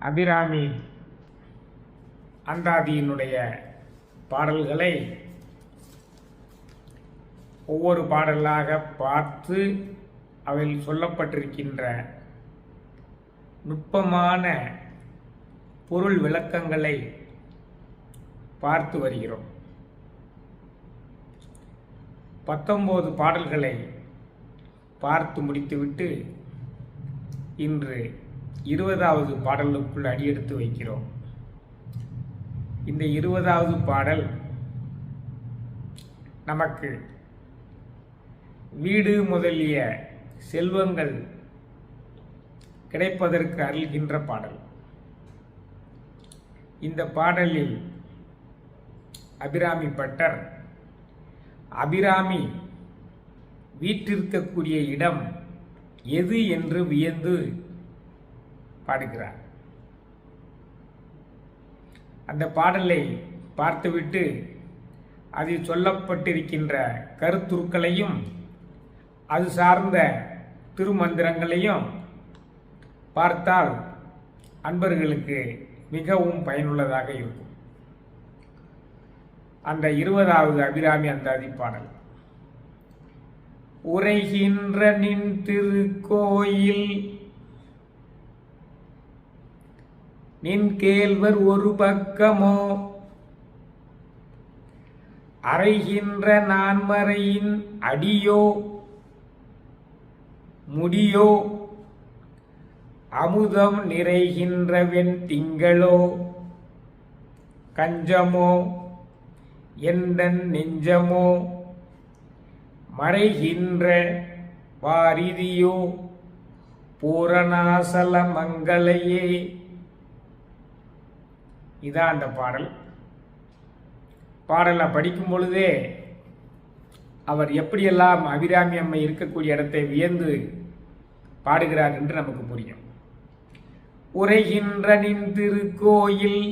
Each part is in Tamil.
அபிராமி அந்தாதியினுடைய பாடல்களை ஒவ்வொரு பாடலாக பார்த்து அவையில் சொல்லப்பட்டிருக்கின்ற நுட்பமான பொருள் விளக்கங்களை பார்த்து வருகிறோம். 19 பாடல்களை பார்த்து முடித்துவிட்டு இன்று 20வது பாடலுக்குள் அடியெடுத்து வைக்கிறோம். இந்த 20வது பாடல் நமக்கு வீடு முதலிய செல்வங்கள் கிடைப்பதற்கு அருள்கின்ற பாடல். இந்த பாடலில் அபிராமி பட்டர் அபிராமி வீற்றிருக்கக்கூடிய இடம் எது என்று வியந்து பாடுகிறார். அந்த பாடலை பார்த்துவிட்டு அதில் சொல்லப்பட்டிருக்கின்ற கருத்துருக்களையும் அது சார்ந்த திருமந்திரங்களையும் பார்த்தால் அன்பர்களுக்கு மிகவும் பயனுள்ளதாக இருக்கும். அந்த 20வது அபிராமி அந்தாதி பாடல். உரைகின்ற நின் திருக்கோயில் நின் கேள்வர் ஒரு பக்கமோ அறைகின்ற நான்மறையின் அடியோ முடியோ அமுதம் நிறைகின்ற வெண் திங்களோ கஞ்சமோ எந்தன் நெஞ்சமோ மறைகின்ற வாரிதியோ பூரணாசல மங்களையே. இதான் அந்த பாடலை படிக்கும் பொழுதே அவர் எப்படியெல்லாம் அபிராமி அம்மை இருக்கக்கூடிய இடத்தை வியந்து பாடுகிறார் என்று நமக்கு புரியும். உரைகின்ற நின் திருக்கோயில்,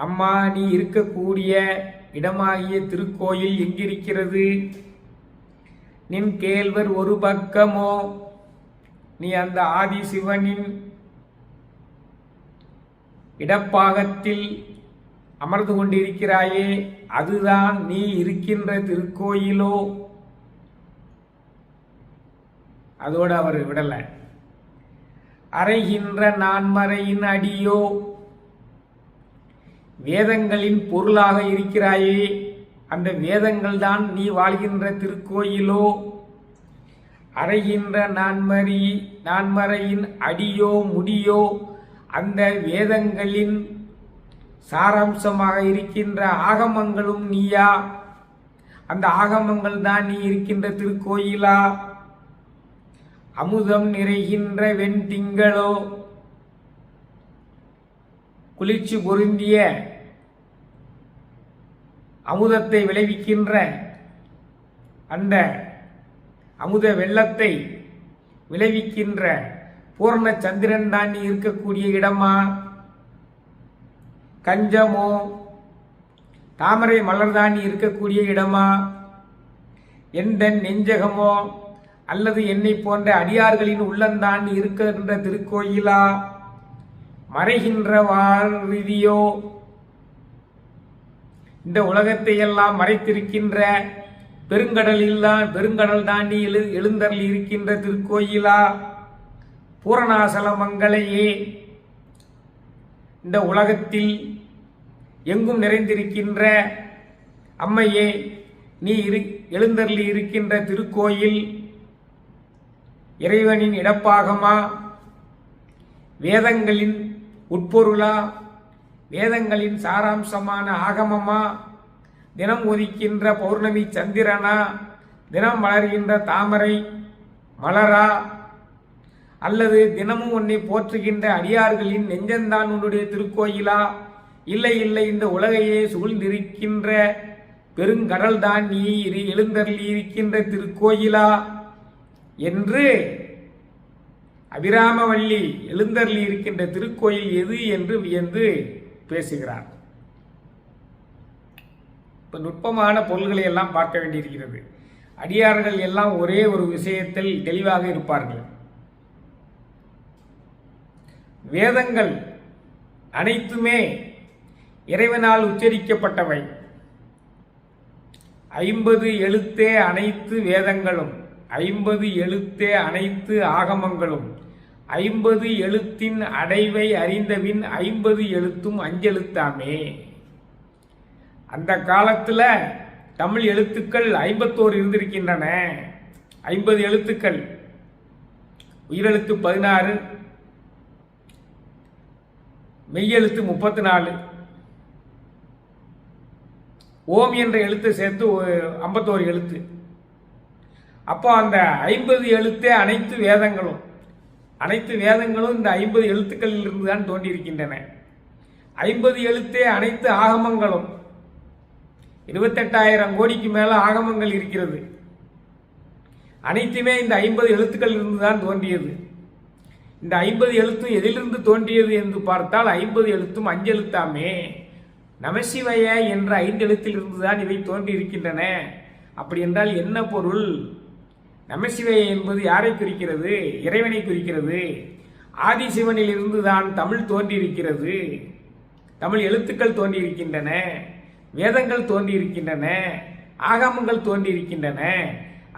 அம்மா நீ இருக்கக்கூடிய இடமாகிய திருக்கோயில் எங்கிருக்கிறது? நின் கேள்வர் ஒரு பக்கமோ, நீ அந்த ஆதி சிவனின் இடப்பாகத்தில் அமர்ந்து கொண்டிருக்கிறாயே, அதுதான் நீ இருக்கின்ற திருக்கோயிலோ? அதோடு அவர் விடல. அறைகின்ற நான்மறையின் அடியோ, வேதங்களின் பொருளாக இருக்கிறாயே, அந்த வேதங்கள் தான் நீ வாழ்கின்ற திருக்கோயிலோ? அறைகின்ற நான்மறையின் அடியோ முடியோ, அந்த வேதங்களின் சாராம்சமாக இருக்கின்ற ஆகமங்களும் நீயா? அந்த ஆகமங்கள் தான் நீ இருக்கின்ற திருக்கோயிலா? அமுதம் நிறைகின்ற வெண்திங்களோ, குளிர்ச்சி பொருந்திய அமுதத்தை விளைவிக்கின்ற அந்த அமுத வெள்ளத்தை விளைவிக்கின்ற பூர்ண சந்திரன் தான் நீ இருக்கக்கூடிய இடமா? கஞ்சமோ தாமரை மலர்தான் நீ இருக்கக்கூடிய இடமா? எந்த நெஞ்சகமோ அல்லது என்னை போன்ற அடியார்களின் உள்ளந்தான் இருக்கின்ற திருக்கோயிலா? மறைகின்ற வாரிதியோ, இந்த உலகத்தை எல்லாம் மறைத்திருக்கின்ற பெருங்கடல் தாண்டி எழுந்தருள் இருக்கின்ற திருக்கோயிலா? பூரணாசல மங்களையே, இந்த உலகத்தில் எங்கும் நிறைந்திருக்கின்ற அம்மையே, நீ எழுந்தருளி இருக்கின்ற திருக்கோயில் இறைவனின் இடப்பாகமா? வேதங்களின் உட்பொருளா? வேதங்களின் சாராம்சமான ஆகமமா? தினம் உதிக்கின்ற பௌர்ணமி சந்திரனா? தினம் மலர்கின்ற தாமரை மலரா? அல்லது தினமும் உன்னை போற்றுகின்ற அடியார்களின் நெஞ்சந்தான் உன்னுடைய திருக்கோயிலா? இல்லை இல்லை, இந்த உலகையே சூழ்ந்திருக்கின்ற பெருங்கடல் தான் நீ எழுந்தருளி இருக்கின்ற திருக்கோயிலா என்று அபிராமவல்லி எழுந்தருளி இருக்கின்ற திருக்கோயில் எது என்று வியந்து பேசுகிறார். இப்ப நுட்பமான பொருள்களை எல்லாம் பார்க்க வேண்டியிருக்கிறது. அடியார்கள் எல்லாம் ஒரே ஒரு விஷயத்தில் தெளிவாக இருப்பார்கள். வேதங்கள் அனைத்துமே இறைவனால் உச்சரிக்கப்பட்டவை. 50 எழுத்தே அனைத்து வேதங்களும், 50 எழுத்தே அனைத்து ஆகமங்களும், 50 எழுத்தின் அடைவை அறிந்தபின் 50 எழுத்தும் அஞ்செழுத்தாமே. அந்த காலத்தில் தமிழ் எழுத்துக்கள் 51 இருந்திருக்கின்றன. 50 எழுத்துக்கள், உயிரெழுத்து 16, மெய்யெழுத்து 34, ஓம் என்ற எழுத்து சேர்த்து 51 எழுத்து. அப்போ அந்த 50 எழுத்தே அனைத்து வேதங்களும், அனைத்து வேதங்களும் இந்த 50 எழுத்துக்களில் இருந்து தான் தோன்றியிருக்கின்றன. 50 எழுத்தே அனைத்து ஆகமங்களும், 28,000 கோடிக்கு மேல ஆகமங்கள் இருக்கிறது. அனைத்துமே இந்த 50 எழுத்துக்களில் இருந்து தான் தோன்றியது. இந்த 50 எழுத்தும் எதிலிருந்து தோன்றியது என்று பார்த்தால் 50 எழுத்தும் அஞ்செழுத்தாமே. நமசிவய என்ற 5 எழுத்திலிருந்து தான் இவை தோன்றியிருக்கின்றன. அப்படி என்றால் என்ன பொருள்? நமசிவய என்பது யாரை குறிக்கிறது? இறைவனை குறிக்கிறது. ஆதிசிவனில் இருந்து தான் தமிழ் தோன்றியிருக்கிறது. தமிழ் எழுத்துக்கள் தோன்றியிருக்கின்றன, வேதங்கள் தோன்றியிருக்கின்றன, ஆகமங்கள் தோன்றியிருக்கின்றன.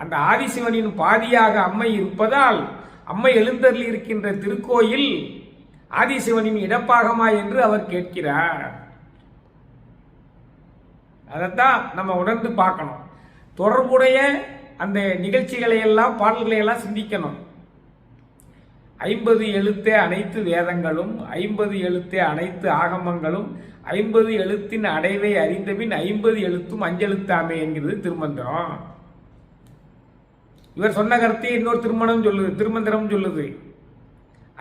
அந்த ஆதிசிவனின் பாதியாக அம்மை இருப்பதால் அம்மை எழுந்தருளி இருக்கின்ற திருக்கோயில் ஆதிசிவனின் இடப்பாகமா என்று அவர் கேட்கிறார். அதைத்தான் நம்ம உணர்ந்து பார்க்கணும். தொடர்புடைய அந்த நிகழ்ச்சிகளை எல்லாம், பாடல்களை எல்லாம் சிந்திக்கணும். 50 எழுத்தே அனைத்து வேதங்களும், 50 எழுத்தே அனைத்து ஆகமங்களும், 50 எழுத்தின் அடைவை அறிந்தபின் 50 எழுத்தும் அஞ்செழுத்தாமே என்கிறது திருமந்திரம். இவர் சொன்ன கருத்தை இன்னொரு திருமந்திரம் சொல்லுது.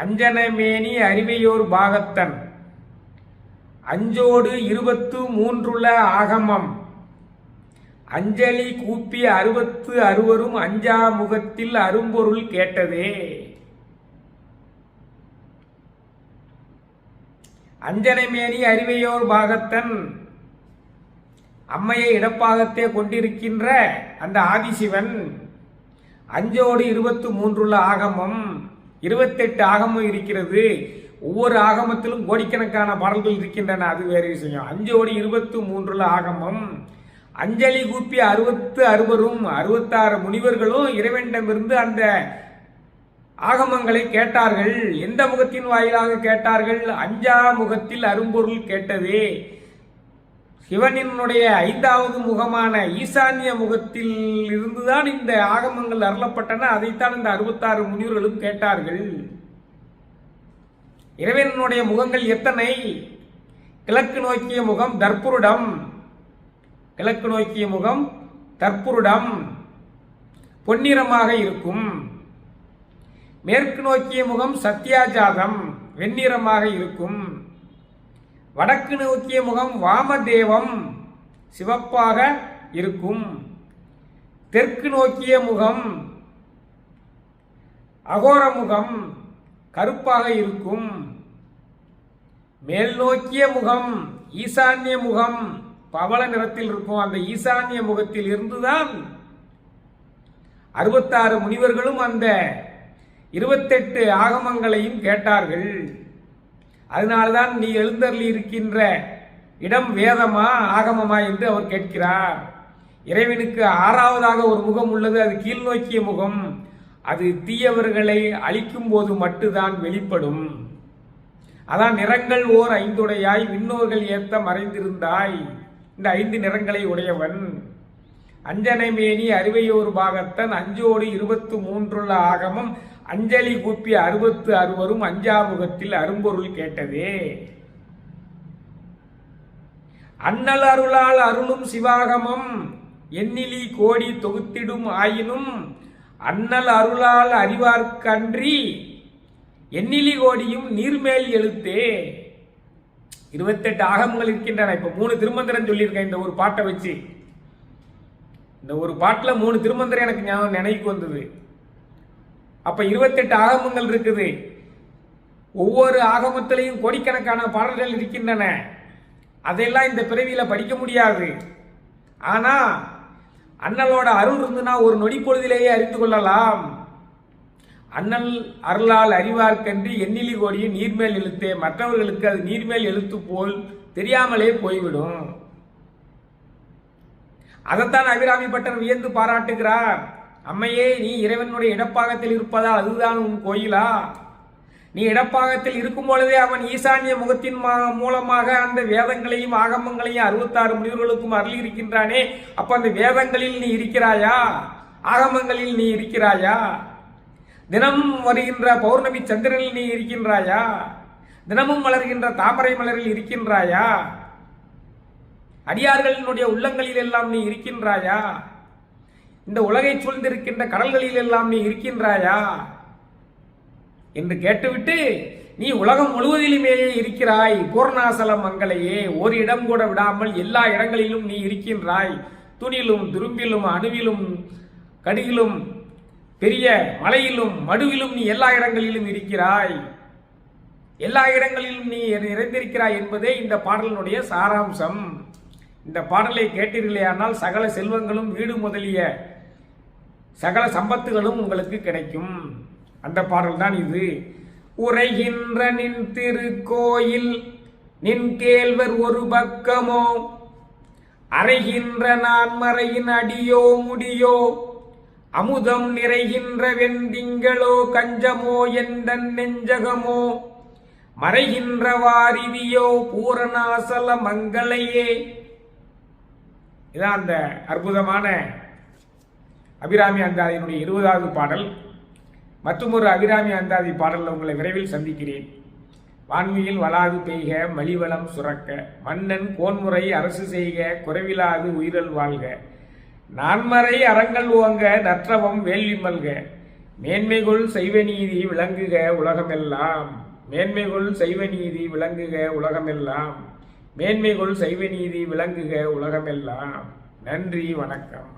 அஞ்சனமேனி அறிவையோர் பாகத்தன், அஞ்சோடு 23 ஆகமம், அஞ்சலி கூப்பிய 60 அறுவரும் அஞ்சா முகத்தில் அரும்பொருள் கேட்டதே. அஞ்சனமேனி அறிவையோர் பாகத்தன், அம்மையை இடப்பாகத்தே கொண்டிருக்கின்ற அந்த ஆதிசிவன், அஞ்சோடு 23 ஆகமம், 28 ஆகமம் இருக்கிறது. ஒவ்வொரு ஆகமத்திலும் கோடிக்கணக்கான பாடல்கள் இருக்கின்றன, அது வேறு விஷயம். அஞ்சோடு 23 ஆகமம், அஞ்சலி கூப்பி 60 அறுவரும், 66 முனிவர்களும் இறைவனிடமிருந்து அந்த ஆகமங்களை கேட்டார்கள். எந்த முகத்தின் வாயிலாக கேட்டார்கள்? அஞ்சா முகத்தில் அரும்பொருள் கேட்டதே. சிவனினுடைய 5வது முகமான ஈசான்ய முகத்தில் இருந்துதான் இந்த ஆகமங்கள் அருளப்பட்டன. அதைத்தான் இந்த 66 முனிவர்களும் கேட்டார்கள். இறைவனுடைய முகங்கள் எத்தனை? கிழக்கு நோக்கிய முகம் தற்புருடம், கிழக்கு நோக்கிய முகம் தற்புருடம், பொன்னிறமாக இருக்கும். மேற்கு நோக்கிய முகம் சத்யாஜாதம், வெண்ணிறமாக இருக்கும். வடக்கு நோக்கிய முகம் வாமதேவம், சிவப்பாக இருக்கும். தெற்கு நோக்கிய முகம் அகோர முகம், கருப்பாக இருக்கும். மேல் நோக்கிய முகம் ஈசான்ய முகம், பவள நிறத்தில் இருக்கும். அந்த ஈசான்ய முகத்தில் இருந்துதான் 66 முனிவர்களும் அந்த 28 ஆகமங்களையும் கேட்டார்கள். அதனால்தான் நீ எழுந்தருளி இருக்கின்ற இடம் வேதமா ஆகமமா என்று அவர் கேட்கிறார். இறைவனுக்கு 6வதாக ஒரு முகம் உள்ளது, அது கீழ் நோக்கிய முகம். அது தீயவர்களை அழிக்கும் போது மட்டும்தான் வெளிப்படும். அதான் நிறங்கள் ஓர் 5 விண்ணோர்கள் ஏத்த மறைந்திருந்தாய். இந்த 5 நிறங்களை உடையவன். அஞ்சனைமேனி அறிவையோர் பாகத்தன், அஞ்சோடு 23 ஆகமம், அஞ்சலி கூப்பிய 60 அறுவரும் அஞ்சா முகத்தில் அரும்பொருள் கேட்டதே. அண்ணல் அருளால் அருளும் சிவாகமம், எண்ணிலி கோடி தொகுத்திடும் ஆயினும், அண்ணல் அருளால் அறிவார்க்கன்றி எண்ணிலி கோடியும் நீர்மேல் எழுத்தே. 28 ஆகமங்கள் இருக்கின்றன. இப்ப 3 திருமந்திரம் சொல்லியிருக்கேன் இந்த ஒரு பாட்டை வச்சு. இந்த ஒரு பாட்டில் 3 திருமந்திரம் எனக்கு நினைவுக்கு வந்தது. அப்ப 28 ஆகமங்கள் இருக்குது. ஒவ்வொரு ஆகமத்திலையும் கோடிக்கணக்கான பாடல்கள் இருக்கின்றன. அதெல்லாம் இந்த பிறவியில படிக்க முடியாது. ஆனா அண்ணலோட அருள் இருந்துன்னா ஒரு நொடி பொழுதிலேயே அறிந்து கொள்ளலாம். அண்ணல் அருளால் அறிவார்க்கன்று எண்ணிலி கோடிய நீர்மேல் எழுத்தே. மற்றவர்களுக்கு அது நீர்மேல் எழுத்து போல் தெரியாமலே போய்விடும். அதைத்தான் அபிராமி பட்டர் வியந்து பாராட்டுகிறார். அம்மையே, நீ இறைவனுடைய இடப்பாகத்தில் இருப்பதால் அதுதான் உன் கோயிலா? நீ இடப்பாகத்தில் இருக்கும் பொழுதே அவன் ஈசான்ய முகத்தின் மூலமாக அந்த வேதங்களையும் ஆகமங்களையும் 66 முனிவர்களுக்கும் அருள் இருக்கின்றானே. அப்ப அந்த வேதங்களில் நீ இருக்கிறாயா? ஆகமங்களில் நீ இருக்கிறாயா? தினம் வருகின்ற பௌர்ணமி சந்திரனில் நீ இருக்கின்றாயா? தினமும் மலர்கின்ற தாமரை மலரில் இருக்கின்றாயா? அடியார்களினுடைய உள்ளங்களில் எல்லாம் நீ இருக்கின்றாயா? இந்த உலகை சூழ்ந்திருக்கின்ற கடல்களில் எல்லாம் நீ இருக்கின்றாயா என்று கேட்டுவிட்டு, நீ உலகம் முழுவதிலுமே இருக்கிறாய், பூர்ணாசல மங்களையே, ஒரு இடம் கூட விடாமல் எல்லா இடங்களிலும் நீ இருக்கின்றாய். துணிலும் துரும்பிலும் அணுவிலும் கடியிலும் பெரிய மலையிலும் மடுவிலும் நீ எல்லா இடங்களிலும் இருக்கிறாய், எல்லா இடங்களிலும் நீ நிறைந்திருக்கிறாய் என்பதே இந்த பாடலினுடைய சாராம்சம். இந்த பாடலை கேட்டீர்களேயானால் சகல செல்வங்களும் வீடு முதலிய சகல சம்பத்துகளும் உங்களுக்கு கிடைக்கும். அந்த பாடல் தான் இது. உரைகின்ற நின் திருக்கோயில் நின் கேள்வர் ஒரு பக்கமோ, அறைகின்ற நான் மறையின் அடியோ முடியோ, அமுதம் நிறைகின்ற வெண்டிங்களோ கஞ்சமோ எந்தன் நெஞ்சகமோ, மறைகின்ற வாரிதியோ பூரணாசல மங்களையே. இதான் அந்த அற்புதமான அபிராமி அந்தாதியினுடைய 20வது பாடல். மற்றும் ஒரு அபிராமி அந்தாதி பாடலில் உங்களை விரைவில் சந்திக்கிறேன். வான்மையில் வளாது பெய்க மலிவளம் சுரக்க, மன்னன் கோன்முறை அரசு செய்க குறைவிலாது உயிரல் வாழ்க, நான்மறை அறங்கள் ஓங்க நற்றவம் வேள்வி மல்க, மேன்மைகொள் செய்வ நீதி விளங்குக உலகமெல்லாம், மேன்மைகொள் செய்வ நீதி விளங்குக உலகமெல்லாம், மேன்மைகொள் செய்வ நீதி விளங்குக உலகமெல்லாம். நன்றி, வணக்கம்.